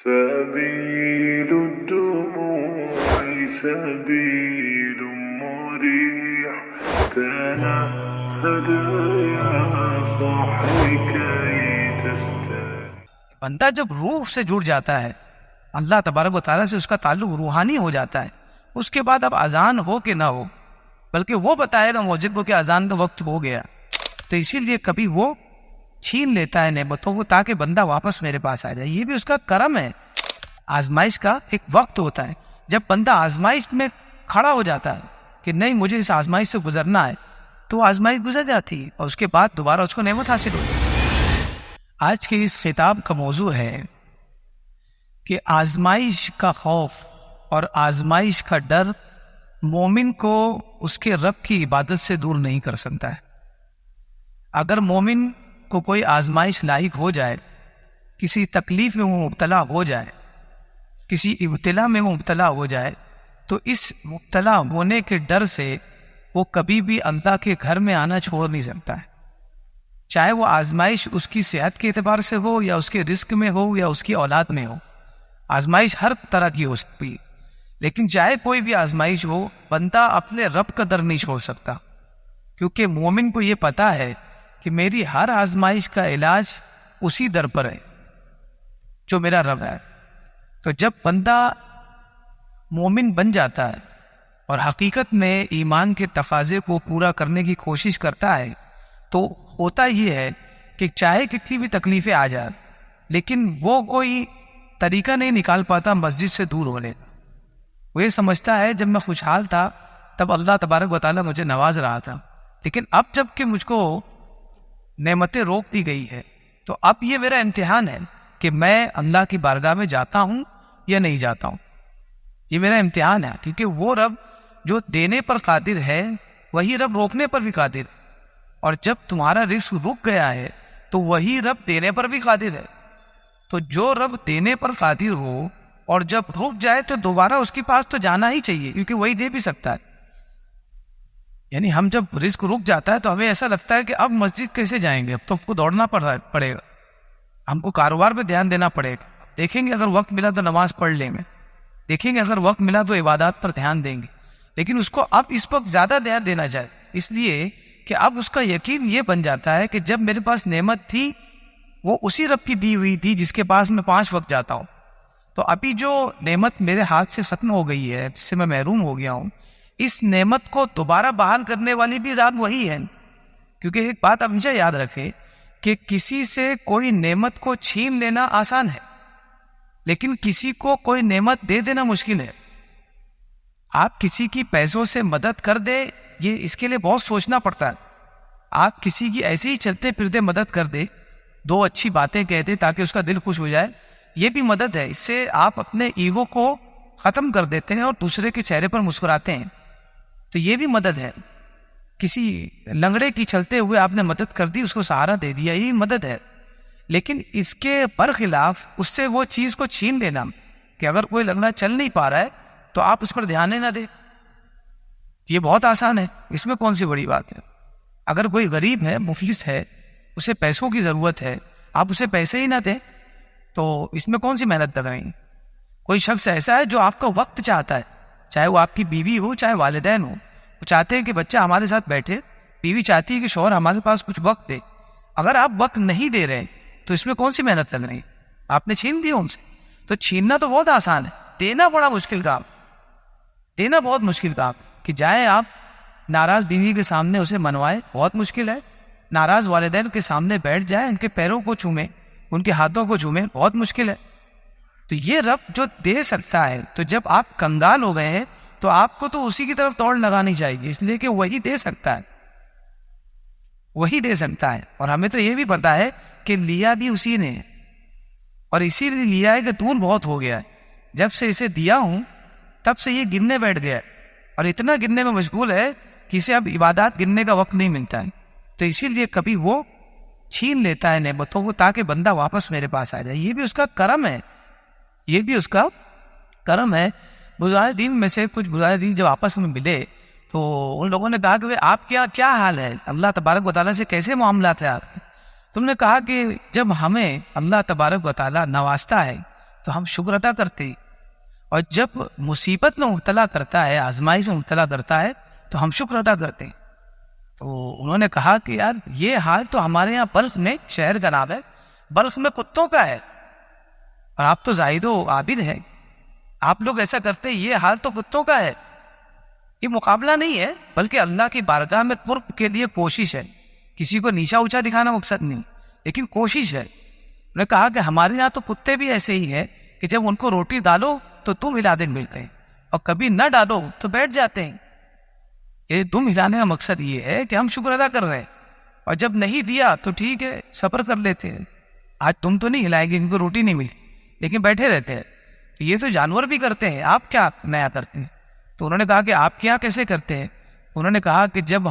سبيل الدموع سبيل مريح تنهد يا صاحي كي تستريح. بندہ جب روح سے جڑ جاتا ہے، اللہ تبارک و تعالیٰ سے اس کا تعلق روحانی ہو جاتا ہے، اس کے بعد اب اذان ہو کہ نہ ہو، بلکہ وہ بتائے گا مؤذن کو کہ اذان کا وقت ہو گیا. تو اسی لیے کبھی وہ چھین لیتا ہے نعمتوں کو تاکہ بندہ واپس میرے پاس آ جائے. یہ بھی اس کا کرم ہے. آزمائش کا ایک وقت ہوتا ہے، جب بندہ آزمائش میں کھڑا ہو جاتا ہے کہ نہیں مجھے اس آزمائش سے گزرنا ہے، تو آزمائش گزر جاتی ہے اور اس کے بعد دوبارہ اس کو نعمت حاصل ہوتی ہے. آج کے اس خطاب کا موضوع ہے کہ آزمائش کا خوف اور آزمائش کا ڈر مومن کو اس کے رب کی عبادت سے دور نہیں کر سکتا ہے. اگر مومن کو کوئی آزمائش لاحق ہو جائے، کسی تکلیف میں وہ مبتلا ہو جائے، کسی ابتلا میں وہ مبتلا ہو جائے، تو اس مبتلا ہونے کے ڈر سے وہ کبھی بھی اللہ کے گھر میں آنا چھوڑ نہیں سکتا ہے. چاہے وہ آزمائش اس کی صحت کے اعتبار سے ہو یا اس کے رزق میں ہو یا اس کی اولاد میں ہو. آزمائش ہر طرح کی ہو سکتی ہے، لیکن چاہے کوئی بھی آزمائش ہو، بندہ اپنے رب کا در نہیں چھوڑ سکتا، کیونکہ مومن کو یہ پتا ہے کہ میری ہر آزمائش کا علاج اسی در پر ہے جو میرا رب ہے. تو جب بندہ مومن بن جاتا ہے اور حقیقت میں ایمان کے تقاضے کو پورا کرنے کی کوشش کرتا ہے، تو ہوتا یہ ہے کہ چاہے کتنی بھی تکلیفیں آ جائیں، لیکن وہ کوئی طریقہ نہیں نکال پاتا مسجد سے دور ہونے کا. وہ یہ سمجھتا ہے جب میں خوشحال تھا تب اللہ تبارک و تعالیٰ مجھے نواز رہا تھا، لیکن اب جب کہ مجھ کو نعمتیں روک دی گئی ہے تو اب یہ میرا امتحان ہے کہ میں اللہ کی بارگاہ میں جاتا ہوں یا نہیں جاتا ہوں. یہ میرا امتحان ہے، کیونکہ وہ رب جو دینے پر قادر ہے وہی رب روکنے پر بھی قادر ہے، اور جب تمہارا رزق رک گیا ہے تو وہی رب دینے پر بھی قادر ہے. تو جو رب دینے پر قادر ہو اور جب رک جائے تو دوبارہ اس کے پاس تو جانا ہی چاہیے، کیونکہ وہی دے بھی سکتا ہے. یعنی ہم جب رزق رک جاتا ہے تو ہمیں ایسا لگتا ہے کہ اب مسجد کیسے جائیں گے، اب تو ہم کو دوڑنا پڑے گا، ہم کو کاروبار پہ دھیان دینا پڑے گا. دیکھیں گے اگر وقت ملا تو نماز پڑھ لیں گے، دیکھیں گے اگر وقت ملا تو عبادات پر دھیان دیں گے. لیکن اس کو اب اس وقت زیادہ دھیان دینا چاہیے، اس لیے کہ اب اس کا یقین یہ بن جاتا ہے کہ جب میرے پاس نعمت تھی وہ اسی رب کی دی ہوئی تھی جس کے پاس میں 5 وقت جاتا ہوں. تو ابھی جو نعمت میرے ہاتھ سے ختم ہو گئی ہے، جس سے میں محروم ہو گیا ہوں، اس نعمت کو دوبارہ بحال کرنے والی بھی ذات وہی ہے. کیونکہ ایک بات ہمیشہ یاد رکھے کہ کسی سے کوئی نعمت کو چھین لینا آسان ہے، لیکن کسی کو کوئی نعمت دے دینا مشکل ہے. آپ کسی کی پیسوں سے مدد کر دے، یہ اس کے لیے بہت سوچنا پڑتا ہے. آپ کسی کی ایسے ہی چلتے پھرتے مدد کر دے، 2 اچھی باتیں کہہ دے تاکہ اس کا دل خوش ہو جائے، یہ بھی مدد ہے. اس سے آپ اپنے ایگو کو ختم کر دیتے ہیں اور دوسرے کے چہرے پر مسکراتے ہیں. تو یہ بھی مدد ہے. کسی لنگڑے کی چلتے ہوئے آپ نے مدد کر دی، اس کو سہارا دے دیا، یہ بھی مدد ہے. لیکن اس کے برخلاف اس سے وہ چیز کو چھین لینا کہ اگر کوئی لنگڑا چل نہیں پا رہا ہے تو آپ اس پر دھیان نہ دیں، یہ بہت آسان ہے. اس میں کون سی بڑی بات ہے؟ اگر کوئی غریب ہے، مفلس ہے، اسے پیسوں کی ضرورت ہے، آپ اسے پیسے ہی نہ دیں تو اس میں کون سی محنت لگ رہی ہے؟ کوئی شخص ایسا ہے جو آپ کا وقت چاہتا ہے، چاہے وہ آپ کی بیوی ہو چاہے والدین ہو، وہ چاہتے ہیں کہ بچہ ہمارے ساتھ بیٹھے، بیوی چاہتی ہے کہ شوہر ہمارے پاس کچھ وقت دے. اگر آپ وقت نہیں دے رہے تو اس میں کون سی محنت لگ رہی ہے؟ آپ نے چھین دیا ان سے. تو چھیننا تو بہت آسان ہے، دینا بڑا مشکل کام، دینا بہت مشکل کام. کہ جائیں آپ ناراض بیوی کے سامنے اسے منوائے، بہت مشکل ہے. ناراض والدین کے سامنے بیٹھ جائیں، ان کے پیروں کو چومیں، ان کے ہاتھوں کو چومیں، بہت مشکل ہے. تو یہ رب جو دے سکتا ہے، تو جب آپ کنگال ہو گئے ہیں تو آپ کو تو اسی کی طرف دوڑ لگانی چاہیے، اس لیے کہ وہی دے سکتا ہے، وہی دے سکتا ہے. اور ہمیں تو یہ بھی پتا ہے کہ لیا بھی اسی نے ہے، اور اسی لیے لیا ہے کہ دور بہت ہو گیا ہے. جب سے اسے دیا ہوں تب سے یہ گرنے بیٹھ گیا ہے، اور اتنا گرنے میں مشغول ہے کہ اسے اب عبادات گرنے کا وقت نہیں ملتا ہے. تو اسی لیے کبھی وہ چھین لیتا ہے نعمتوں کو تاکہ بندہ واپس میرے پاس آ جائے. یہ بھی اس کا کرم ہے، یہ بھی اس کا کرم ہے. بزرگان دین میں سے کچھ بزرگان دین جب آپس میں ملے تو ان لوگوں نے کہا کہ آپ کیا حال ہے، اللہ تبارک و تعالیٰ سے کیسے معاملات ہیں آپ کے؟ تم نے کہا کہ جب ہمیں اللہ تبارک و تعالیٰ نوازتا ہے تو ہم شکر ادا کرتے ہیں، اور جب مصیبت میں مبتلا کرتا ہے، آزمائش میں مبتلا کرتا ہے، تو ہم شکر ادا کرتے ہیں۔ تو انہوں نے کہا کہ یار یہ حال تو ہمارے یہاں بلخ میں، شہر کا نام ہے، بلخ میں کتوں کا ہے، اور آپ تو زاہد و عابد ہیں، آپ لوگ ایسا کرتے ہیں، یہ حال تو کتوں کا ہے۔ یہ مقابلہ نہیں ہے، بلکہ اللہ کی بارگاہ میں قرب کے لیے کوشش ہے، کسی کو نیچا اونچا دکھانا مقصد نہیں، لیکن کوشش ہے۔ انہوں نے کہا کہ ہمارے یہاں تو کتے بھی ایسے ہی ہیں کہ جب ان کو روٹی ڈالو تو دم ہلانے ملتے ہیں، اور کبھی نہ ڈالو تو بیٹھ جاتے ہیں۔ یہ دم ہلانے کا مقصد یہ ہے کہ ہم شکر ادا کر رہے ہیں، اور جب نہیں دیا تو ٹھیک ہے، صبر کر لیتے ہیں، آج تم تو نہیں ہلائے گی، ان کو روٹی نہیں ملی، لیکن بیٹھے رہتے ہیں۔ تو یہ تو جانور بھی کرتے ہیں، آپ کیا نیا کرتے ہیں؟ تو انہوں نے کہا کہ آپ کیا کیسے کرتے ہیں؟ انہوں نے کہا کہ جب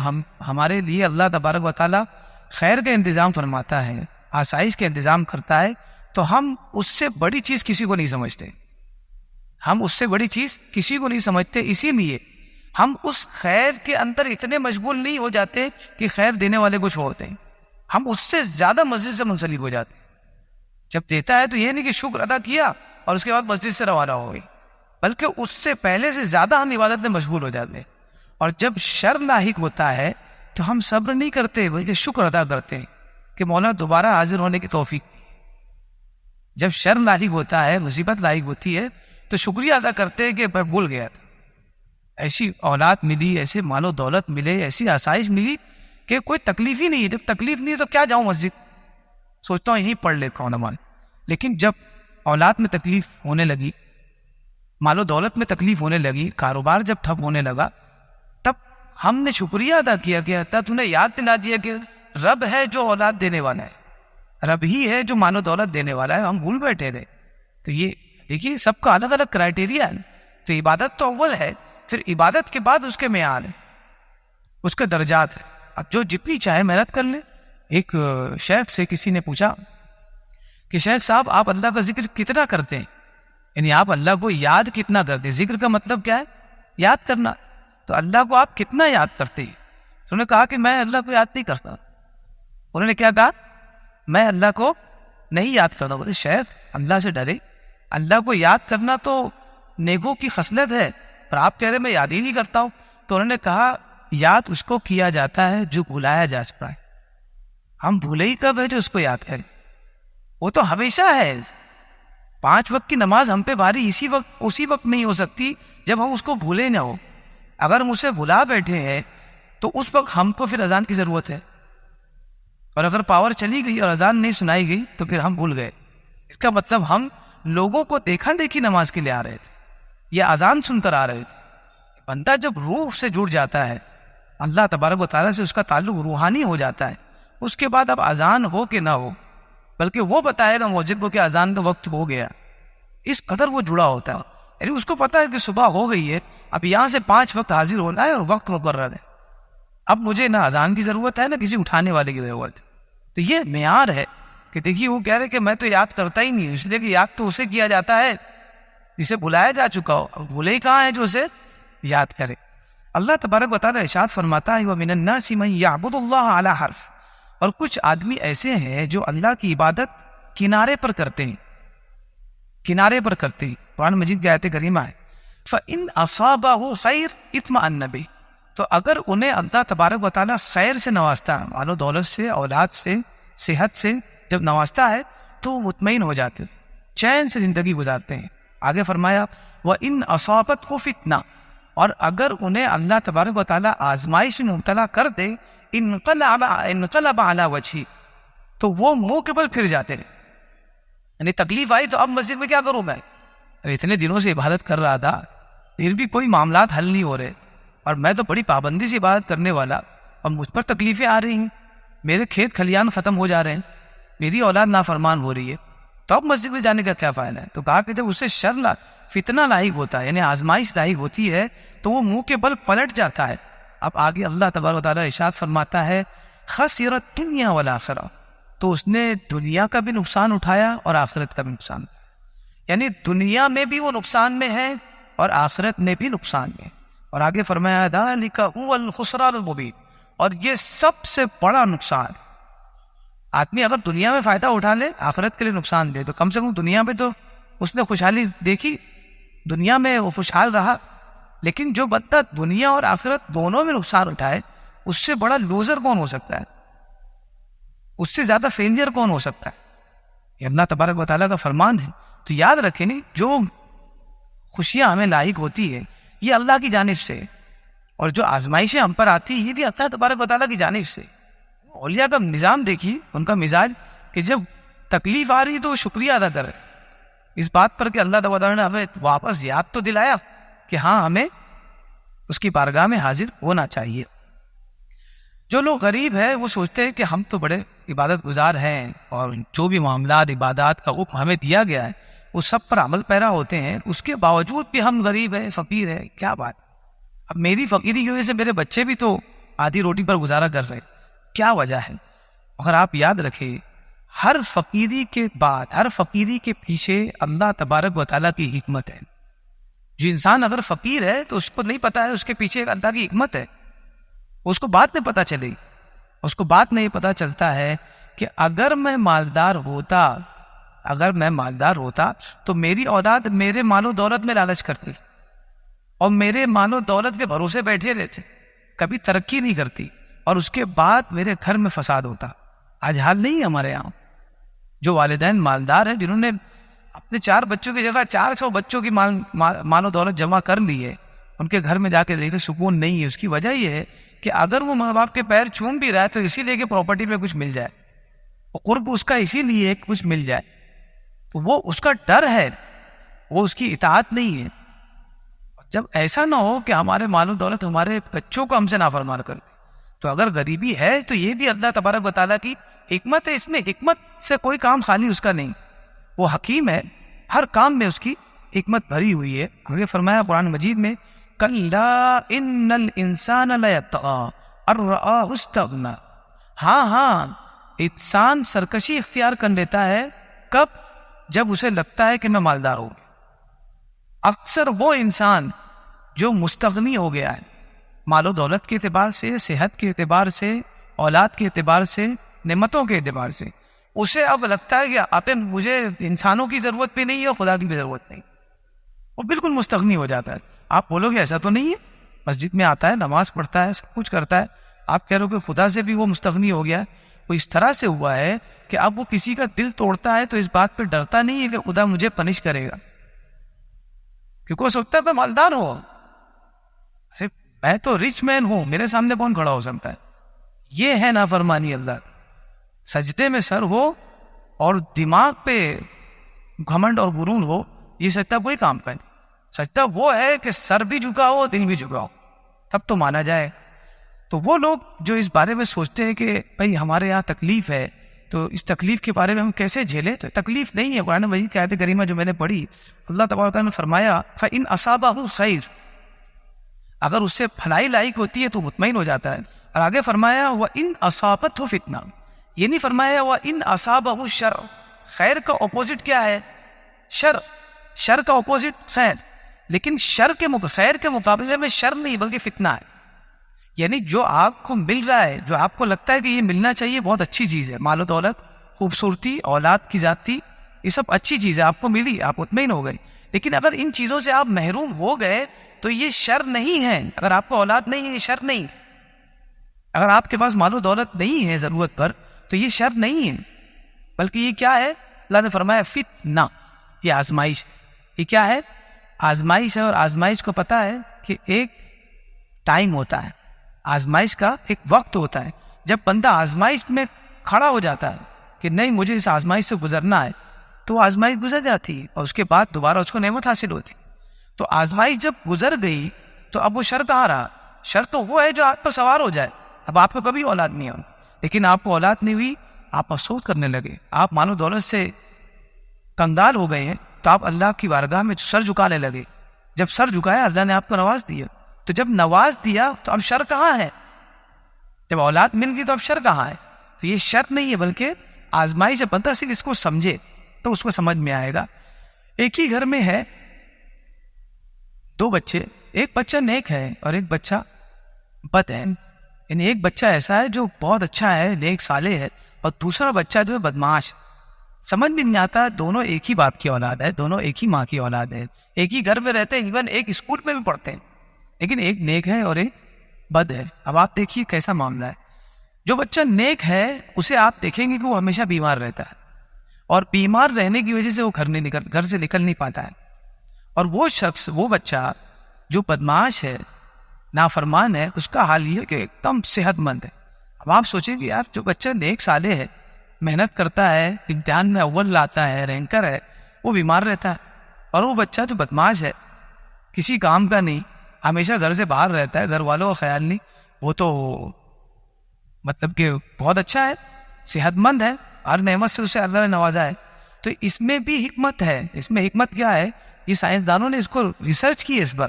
ہمارے لیے اللہ تبارک و تعالیٰ خیر کا انتظام فرماتا ہے، آسائش کا انتظام کرتا ہے، تو ہم اس سے بڑی چیز کسی کو نہیں سمجھتے، ہم اس سے بڑی چیز کسی کو نہیں سمجھتے، اسی لیے ہم اس خیر کے اندر اتنے مشغول نہیں ہو جاتے کہ خیر دینے والے کچھ ہوتے ہیں، ہم اس سے زیادہ مسجد سے منسلک ہو جاتے ہیں۔ جب دیتا ہے تو یہ نہیں کہ شکر ادا کیا اور اس کے بعد مسجد سے روانہ ہو گئی، بلکہ اس سے پہلے سے زیادہ ہم عبادت میں مشغول ہو جاتے ہیں۔ اور جب شر لاحق ہوتا ہے تو ہم صبر نہیں کرتے بلکہ شکر ادا کرتے ہیں کہ مولا دوبارہ حاضر ہونے کی توفیق دی۔ جب شر لاحق ہوتا ہے، مصیبت لاحق ہوتی ہے، تو شکریہ ادا کرتے ہیں کہ میں بھول گیا تھا، ایسی اولاد ملی، ایسے مال و دولت ملے، ایسی آسائش ملی کہ کوئی تکلیف ہی نہیں ہے۔ جب تکلیف نہیں ہے تو کیا جاؤں مسجد، سوچتا ہوں یہیں پڑھ لیتا ہوں نماز۔ لیکن جب اولاد میں تکلیف ہونے لگی، مال و دولت میں تکلیف ہونے لگی، کاروبار جب ٹھپ ہونے لگا، تب ہم نے شکریہ ادا کیا کہ اللہ تو نے یاد دلا دیا کہ رب ہے جو اولاد دینے والا ہے، رب ہی ہے جو مال و دولت دینے والا ہے، ہم بھول بیٹھے تھے۔ تو یہ دیکھیے سب کا الگ الگ کرائٹیریا ہے۔ تو عبادت تو اول ہے، پھر عبادت کے بعد اس کے معیار ہے، اس کے درجات ہے۔ اب جو جتنی چاہے محنت کر لیں۔ ایک شیخ سے کسی نے پوچھا کہ شیخ صاحب آپ اللہ کا ذکر کتنا کرتے ہیں، یعنی آپ اللہ کو یاد کتنا کرتے ہیں؟ ذکر کا مطلب کیا ہے؟ یاد کرنا۔ تو اللہ کو آپ کتنا یاد کرتے ہیں؟ تو انہوں نے کہا کہ میں اللہ کو یاد نہیں کرتا۔ انہوں نے کیا کہا؟ میں اللہ کو نہیں یاد کرتا۔ بولے شیخ اللہ سے ڈرے، اللہ کو یاد کرنا تو نیکوں کی خصلت ہے، اور آپ کہہ رہے میں یاد ہی نہیں کرتا ہوں۔ تو انہوں نے کہا یاد اس کو کیا جاتا ہے جو بھلایا جا چکا ہے، ہم بھولے ہی کب ہے جو اس کو یاد کریں؟ وہ تو ہمیشہ ہے۔ 5 وقت کی نماز ہم پہ بھاری اسی وقت نہیں ہو سکتی جب ہم اس کو بھولے نہ ہو۔ اگر ہم اسے بھلا بیٹھے ہیں تو اس وقت ہم کو پھر اذان کی ضرورت ہے، اور اگر پاور چلی گئی اور اذان نہیں سنائی گئی تو پھر ہم بھول گئے۔ اس کا مطلب ہم لوگوں کو دیکھا دیکھی نماز کے لیے آ رہے تھے یا اذان سن کر آ رہے تھے۔ بندہ جب روح سے جڑ جاتا ہے، اللہ تبارک و تعالیٰ سے اس کا تعلق روحانی ہو جاتا ہے، اس کے بعد اب اذان ہو کہ نہ ہو، بلکہ وہ بتائے گا مؤذن کو کہ اذان کا وقت ہو گیا، اس قدر وہ جڑا ہوتا ہے۔ یعنی اس کو پتا ہے کہ صبح ہو گئی ہے، اب یہاں سے 5 وقت حاضر ہونا ہے اور وقت مقرر ہے، اب مجھے نہ اذان کی ضرورت ہے نہ کسی اٹھانے والے کی ضرورت ہے۔ تو یہ معیار ہے کہ دیکھیے وہ کہہ رہے کہ میں تو یاد کرتا ہی نہیں، اس لیے کہ یاد تو اسے کیا جاتا ہے جسے بلایا جا چکا ہو، اب بھولے ہی کہاں ہے جو اسے یاد کرے۔ اللہ تبارک و تعالیٰ ارشاد فرماتا ہے وَمِنَ النَّاسِ مَن يَعْبُدُ اللَّهَ عَلَى حَرْفٍ، اور کچھ آدمی ایسے ہیں جو اللہ کی عبادت کنارے پر کرتے ہیں، کنارے پر کرتے ہیں۔ قرآن مجید کی آیت کریمہ ہے فَإِنْ أَصَابَهُ خَيْرٌ اطْمَأَنَّ بِهِ، تو اگر انہیں اللہ تبارک و تعالیٰ خیر سے نوازتا ہے، مال و دولت سے، اولاد سے، صحت سے جب نوازتا ہے تو وہ مطمئن ہو جاتے ہیں، چین سے زندگی گزارتے ہیں۔ آگے فرمایا وَإِنْ أَصَابَتْهُ فِتْنَةٌ، اور اگر انہیں اللہ تبارک و تعالیٰ آزمائش میں مبتلا کر دے انقلب علی وجہہ، تو وہ منہ کے بل پھر جاتے ہیں۔ یعنی تکلیف آئی تو اب مسجد میں کیا کروں میں؟ اتنے دنوں سے عبادت کر رہا تھا پھر بھی کوئی معاملات حل نہیں ہو رہے، اور میں تو بڑی پابندی سے عبادت کرنے والا، اور مجھ پر تکلیفیں آ رہی ہیں، میرے کھیت کھلیان ختم ہو جا رہے ہیں، میری اولاد نافرمان ہو رہی ہے، تو اب مسجد میں جانے کا کیا فائدہ ہے؟ تو کہا کہ جب اسے فتنہ لاحق ہوتا ہے، یعنی آزمائش لاحق ہوتی ہے، تو وہ منہ کے بل پلٹ جاتا ہے۔ اب آگے اللہ تبارک و تعالیٰ ارشاد فرماتا ہے خسر الدنیا والآخرہ، تو اس نے دنیا کا بھی نقصان اٹھایا اور آخرت کا بھی نقصان، یعنی دنیا میں بھی وہ نقصان میں ہے اور آخرت میں بھی نقصان میں۔ اور آگے فرمایا ذالک هو الخسران المبین، اور یہ سب سے بڑا نقصان۔ آدمی اگر دنیا میں فائدہ اٹھا لے، آخرت کے لیے نقصان دے، تو کم سے کم دنیا میں تو اس نے خوشحالی دیکھی, دنیا میں وہ خوشحال رہا. لیکن جو بندہ دنیا اور آخرت دونوں میں نقصان اٹھائے, اس سے بڑا لوزر کون ہو سکتا ہے؟ اس سے زیادہ فیلئر کون ہو سکتا ہے؟ یہ اللہ تبارک و تعالیٰ کا فرمان ہے. تو یاد رکھیں نہیں, جو خوشیاں ہمیں لاحق ہوتی ہے یہ اللہ کی جانب سے, اور جو آزمائشیں ہم پر آتی ہیں یہ بھی اللہ تبارک و تعالیٰ کی جانب سے. اولیاء کا نظام دیکھیے, ان کا مزاج کہ جب تکلیف آ رہی ہے تو وہ شکریہ ادا کر رہے ہیں اس بات پر کہ اللہ تبارک و تعالیٰ نے ہمیں واپس یاد تو دلایا کہ ہاں ہمیں اس کی بارگاہ میں حاضر ہونا چاہیے. جو لوگ غریب ہیں وہ سوچتے ہیں کہ ہم تو بڑے عبادت گزار ہیں اور جو بھی معاملات عبادات کا حکم ہمیں دیا گیا ہے وہ سب پر عمل پیرا ہوتے ہیں, اس کے باوجود بھی ہم غریب ہیں, فقیر ہیں. کیا بات, اب میری فقیری کی وجہ سے میرے بچے بھی تو آدھی روٹی پر گزارا کر رہے ہیں, کیا وجہ ہے؟ اگر آپ یاد رکھیں, ہر فقیری کے بعد, ہر فقیری کے پیچھے اللہ تبارک و تعالیٰ کی حکمت ہے. جو انسان اگر فقیر ہے تو اس کو نہیں پتا ہے اس کے پیچھے ایک اللہ کی حکمت ہے, اس کو بات نہیں پتا چلے. اس کو بات نہیں پتا چلتا ہے کہ اگر میں مالدار ہوتا تو میری اولاد میرے مال و دولت میں لالچ کرتی اور میرے مال و دولت کے بھروسے بیٹھے رہتے, کبھی ترقی نہیں کرتی, اور اس کے بعد میرے گھر میں فساد ہوتا. آج حال نہیں ہے ہمارے یہاں. جو والدین مالدار ہیں, جنہوں نے اپنے 4 بچوں کی جگہ 400 بچوں کی مال و دولت جمع کر لی ہے, ان کے گھر میں جا کے دیکھے سکون نہیں ہے. اس کی وجہ یہ ہے کہ اگر وہ ماں باپ کے پیر چوم بھی رہا ہے تو اسی لیے کہ پراپرٹی میں کچھ مل جائے, اور قرب اس کا اسی لیے کچھ مل جائے, تو وہ اس کا ڈر ہے, وہ اس کی اطاعت نہیں ہے. جب ایسا نہ ہو کہ ہمارے مال و دولت ہمارے بچوں کو ہم سے نافرمان کر دے, تو اگر غریبی ہے تو یہ بھی اللہ تبارک و تعالیٰ کی حکمت ہے. اس میں حکمت سے کوئی کام خالی اس کا نہیں, وہ حکیم ہے, ہر کام میں اس کی حکمت بھری ہوئی ہے. آگے فرمایا قرآن مجید میں, کلا ان الانسان لیطغی ان رآہ استغنی. ہاں انسان سرکشی اختیار کر لیتا ہے, کب؟ جب اسے لگتا ہے کہ میں مالدار ہوں گیا. اکثر وہ انسان جو مستغنی ہو گیا ہے مال و دولت کے اعتبار سے, صحت کے اعتبار سے, اولاد کے اعتبار سے, نعمتوں کے اعتبار سے, اسے اب لگتا ہے کہ اب مجھے انسانوں کی ضرورت بھی نہیں ہے, خدا کی بھی ضرورت نہیں, وہ بالکل مستغنی ہو جاتا ہے. آپ بولو گے ایسا تو نہیں ہے, مسجد میں آتا ہے, نماز پڑھتا ہے, سب کچھ کرتا ہے, آپ کہہ رہے ہو کہ خدا سے بھی وہ مستغنی ہو گیا. وہ اس طرح سے ہوا ہے کہ اب وہ کسی کا دل توڑتا ہے تو اس بات پہ ڈرتا نہیں ہے کہ خدا مجھے پنش کرے گا, کیونکہ وہ سوچتا ہے میں مالدار ہوں, میں تو رچ مین ہوں, میرے سامنے کون کھڑا ہو سکتا ہے. یہ ہے نافرمانی اللہ. سجدے میں سر ہو اور دماغ پہ گھمنڈ اور غرور ہو, یہ سجدہ کوئی کام کا نہیں. سجدہ وہ ہے کہ سر بھی جھکا ہو, دل بھی جھکا ہو, تب تو مانا جائے. تو وہ لوگ جو اس بارے میں سوچتے ہیں کہ بھئی ہمارے یہاں تکلیف ہے تو اس تکلیف کے بارے میں ہم کیسے جھیلیں, تو تکلیف نہیں ہے. قرآن مجید کی آیت کریمہ جو میں نے پڑھی, اللہ تبارک و تعالیٰ نے فرمایا فَإِنْ أَصَابَهُ خَيْرٌ, اگر اس سے بھلائی لاحق ہوتی ہے تو مطمئن ہو جاتا ہے. اور آگے فرمایا وَإِنْ أَصَابَتْهُ فِتْنَةٌ, یہ نہیں فرمایا وَإِنْ أَصَابَهُ شَرٌ. خیر کا اپوزٹ کیا ہے؟ شر کا اپوزٹ خیر, لیکن خیر کے مقابلے میں شر نہیں بلکہ فتنہ ہے. یعنی جو آپ کو مل رہا ہے, جو آپ کو لگتا ہے کہ یہ ملنا چاہیے, بہت اچھی چیز ہے, مال و دولت, خوبصورتی, اولاد کی ذاتی, یہ سب اچھی چیز ہے, آپ کو ملی, آپ مطمئن ہو گئے. لیکن اگر ان چیزوں سے آپ محروم ہو گئے تو یہ شر نہیں ہے. اگر آپ کو اولاد نہیں ہے یہ شر نہیں. اگر آپ کے پاس مال و دولت نہیں ہے ضرورت پر تو یہ شر نہیں ہے, بلکہ یہ کیا ہے؟ اللہ نے فرمایا فتنہ, یہ آزمائش. یہ کیا ہے؟ آزمائش ہے. اور آزمائش کو پتا ہے کہ ایک ٹائم ہوتا ہے, آزمائش کا ایک وقت ہوتا ہے. جب بندہ آزمائش میں کھڑا ہو جاتا ہے کہ نہیں مجھے اس آزمائش سے گزرنا ہے, تو وہ آزمائش گزر جاتی ہے اور اس کے بعد دوبارہ اس کو نعمت حاصل ہوتی. تو آزمائش جب گزر گئی تو اب وہ شر کہاں رہا؟ شر تو وہ ہے جو آپ پر سوار ہو جائے. اب آپ کو کبھی اولاد نہیں ہوئی, لیکن آپ کو اولاد نہیں ہوئی, آپ افسوس کرنے لگے, آپ مال و دولت سے کنگال ہو گئے ہیں, تو آپ اللہ کی بارگاہ میں سر جھکانے لگے. جب سر جھکایا اللہ نے آپ کو نواز دیا, تو جب نواز دیا تو اب شر کہاں ہے؟ جب اولاد مل گئی تو اب شر کہاں ہے؟ تو یہ شر نہیں ہے بلکہ آزمائش ہے. بندہ صرف اس کو سمجھے تو اس کو سمجھ میں آئے گا. ایک ہی گھر میں ہے 2 بچے, ایک بچہ نیک ہے اور ایک بچہ بد ہے. یعنی ایک بچہ ایسا ہے جو بہت اچھا ہے, نیک صالح ہے, اور دوسرا بچہ جو ہے بدمعاش. سمجھ میں نہیں آتا، دونوں ایک ہی باپ کی اولاد ہے، دونوں ایک ہی ماں کی اولاد ہے، ایک ہی گھر میں رہتے ہیں، ایون ایک اسکول میں بھی پڑھتے ہیں، لیکن ایک نیک ہے اور ایک بد ہے۔ اب آپ دیکھیے کیسا معاملہ ہے۔ جو بچہ نیک ہے اسے آپ دیکھیں گے کہ وہ ہمیشہ بیمار رہتا ہے، اور بیمار رہنے کی وجہ سے وہ گھر سے نکل نہیں پاتا ہے۔ اور وہ شخص، وہ بچہ جو بدمعاش ہے، نافرمان ہے، اس کا حال یہ کہ ایک دم صحت مند ہے۔ اب آپ سوچیں کہ یار جو بچہ نیک صالح ہے، محنت کرتا ہے، امتحان میں اول لاتا ہے، رینکر ہے، وہ بیمار رہتا ہے، اور وہ بچہ جو بدمعاش ہے، کسی کام کا نہیں، ہمیشہ گھر سے باہر رہتا ہے، گھر والوں کا خیال نہیں، وہ تو مطلب کہ بہت اچھا ہے، صحت مند ہے، ہر نعمت سے اسے اللہ نے نوازا ہے۔ تو اس میں بھی حکمت ہے۔ اس میں حکمت کیا ہے؟ یہ سائنسدانوں نے اس کو ریسرچ کی، اس پر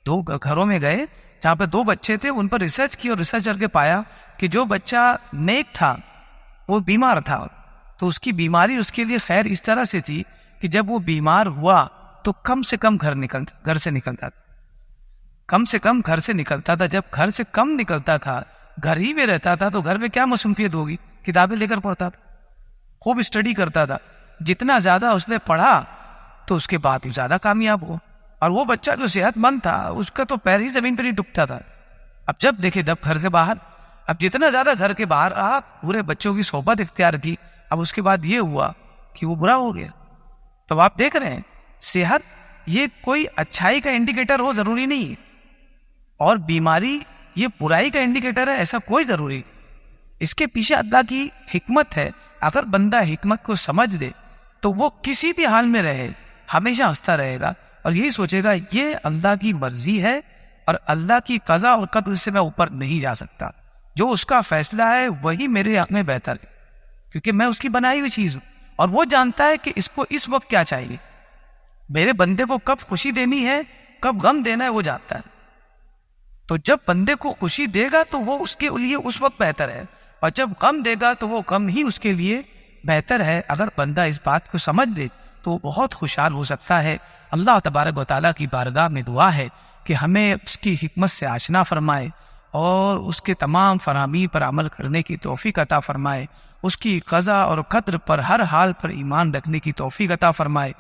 2 گھروں میں گئے جہاں پہ 2 بچے تھے، ان پر ریسرچ کی، اور ریسرچ کر کے پایا کہ جو بچہ نیک تھا وہ بیمار تھا، تو اس کی بیماری اس کے لیے خیر اس طرح سے تھی کہ جب وہ بیمار ہوا تو کم سے کم گھر سے نکلتا تھا، کم سے کم گھر سے نکلتا تھا۔ جب گھر سے کم نکلتا تھا، گھر ہی میں رہتا تھا، تو گھر میں کیا مصروفیت ہوگی؟ کتابیں لے کر پڑھتا تھا، خوب اسٹڈی کرتا تھا۔ جتنا زیادہ اس نے پڑھا تو اس کے بعد ہی زیادہ کامیاب ہوا۔ اور وہ بچہ جو صحت مند تھا، اس کا تو پیر ہی زمین پہ نہیں ٹکتا تھا۔ اب جب دیکھے گھر کے باہر، اب جتنا زیادہ گھر کے باہر رہا، پورے بچوں کی صحبت اختیار کی، اب اس کے بعد یہ ہوا کہ وہ برا ہو گیا۔ تو آپ دیکھ رہے ہیں صحت یہ کوئی اچھائی کا انڈیکیٹر ہو ضروری نہیں ہے، اور بیماری یہ برائی کا انڈیکیٹر ہے ایسا کوئی ضروری نہیں۔ اس کے پیچھے اللہ کی حکمت ہے۔ اگر بندہ حکمت کو سمجھ دے تو وہ کسی بھی حال میں رہے ہمیشہ ہنستا رہے گا، اور یہی سوچے گا یہ اللہ کی مرضی ہے، اور اللہ کی قضا اور قدر سے میں اوپر نہیں جا سکتا۔ جو اس کا فیصلہ ہے وہی میرے حق میں بہتر ہے، کیونکہ میں اس کی بنائی ہوئی چیز ہوں، اور وہ جانتا ہے کہ اس کو اس وقت کیا چاہیے، میرے بندے کو کب خوشی دینی ہے، کب غم دینا ہے، وہ جانتا ہے۔ تو جب بندے کو خوشی دے گا تو وہ اس کے لیے اس وقت بہتر ہے، اور جب غم دے گا تو وہ غم ہی اس کے لیے بہتر ہے۔ اگر بندہ اس بات کو سمجھ لے تو وہ بہت خوشحال ہو سکتا ہے۔ اللہ تبارک و تعالیٰ کی بارگاہ میں دعا ہے کہ ہمیں اس کی حکمت سے آشنا فرمائے، اور اس کے تمام فرامین پر عمل کرنے کی توفیق عطا فرمائے، اس کی قضا اور قدر پر ہر حال پر ایمان رکھنے کی توفیق عطا فرمائے،